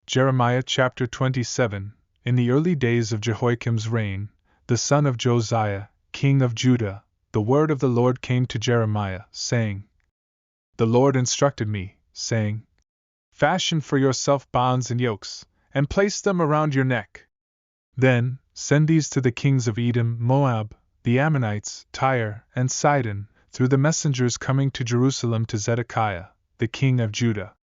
Jeremiah chapter 27. In the early days of Jehoiakim's reign, the son of Josiah, king of Judah, the word of the Lord came to Jeremiah, saying, The Lord instructed me, saying, Fashion for yourself bonds and yokes, and place them around your neck. Then send these to the kings of Edom, Moab, the Ammonites, Tyre, and Sidon, through the messengers coming to Jerusalem to Zedekiah, the king of Judah.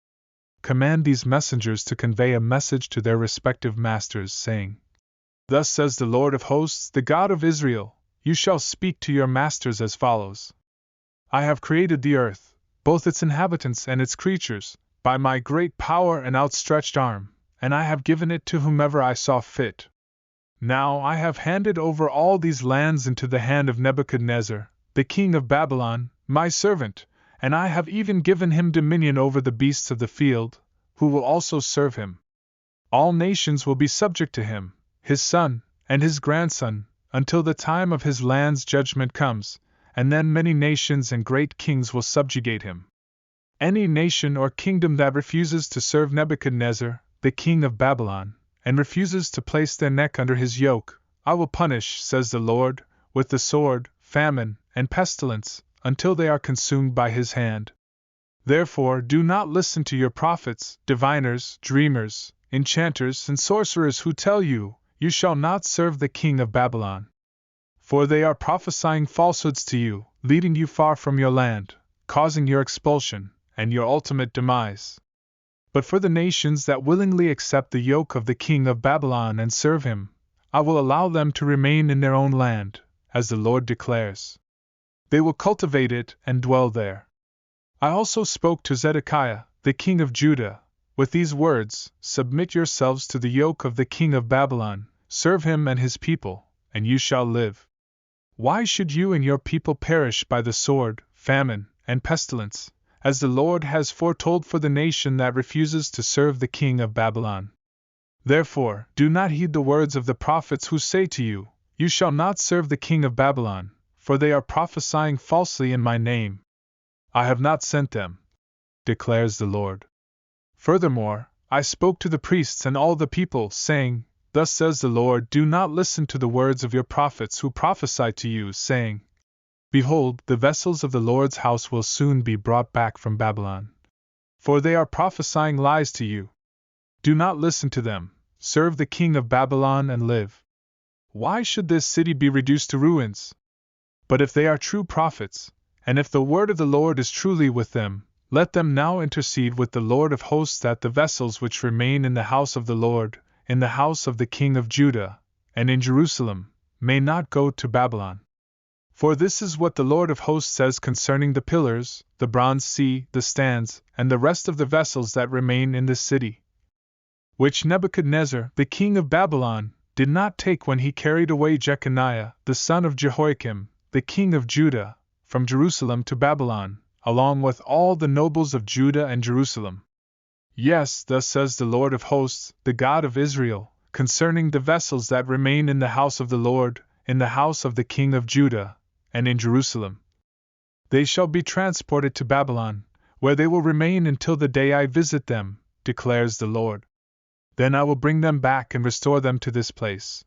Command these messengers to convey a message to their respective masters, saying, Thus says the Lord of hosts, the God of Israel, you shall speak to your masters as follows. I have created the earth, both its inhabitants and its creatures, by my great power and outstretched arm, and I have given it to whomever I saw fit. Now I have handed over all these lands into the hand of Nebuchadnezzar, the king of Babylon, my servant, and I have even given him dominion over the beasts of the field, who will also serve him. All nations will be subject to him, his son, and his grandson, until the time of his land's judgment comes, and then many nations and great kings will subjugate him. Any nation or kingdom that refuses to serve Nebuchadnezzar, the king of Babylon, and refuses to place their neck under his yoke, I will punish, says the Lord, with the sword, famine, and pestilence, until they are consumed by his hand. Therefore do not listen to your prophets, diviners, dreamers, enchanters, and sorcerers who tell you, you shall not serve the king of Babylon. For they are prophesying falsehoods to you, leading you far from your land, causing your expulsion, and your ultimate demise. But for the nations that willingly accept the yoke of the king of Babylon and serve him, I will allow them to remain in their own land, as the Lord declares. They will cultivate it and dwell there. I also spoke to Zedekiah, the king of Judah, with these words, Submit yourselves to the yoke of the king of Babylon, serve him and his people, and you shall live. Why should you and your people perish by the sword, famine, and pestilence, as the Lord has foretold for the nation that refuses to serve the king of Babylon? Therefore, do not heed the words of the prophets who say to you, You shall not serve the king of Babylon, for they are prophesying falsely in my name. I have not sent them, declares the Lord. Furthermore, I spoke to the priests and all the people, saying, Thus says the Lord, do not listen to the words of your prophets who prophesy to you, saying, Behold, the vessels of the Lord's house will soon be brought back from Babylon. For they are prophesying lies to you. Do not listen to them, serve the king of Babylon and live. Why should this city be reduced to ruins? But if they are true prophets, and if the word of the Lord is truly with them, let them now intercede with the Lord of hosts that the vessels which remain in the house of the Lord, in the house of the king of Judah, and in Jerusalem, may not go to Babylon. For this is what the Lord of hosts says concerning the pillars, the bronze sea, the stands, and the rest of the vessels that remain in this city, which Nebuchadnezzar, the king of Babylon, did not take when he carried away Jeconiah, the son of Jehoiakim, the king of Judah, from Jerusalem to Babylon, along with all the nobles of Judah and Jerusalem. Yes, thus says the Lord of hosts, the God of Israel, concerning the vessels that remain in the house of the Lord, in the house of the king of Judah, and in Jerusalem. They shall be transported to Babylon, where they will remain until the day I visit them, declares the Lord. Then I will bring them back and restore them to this place.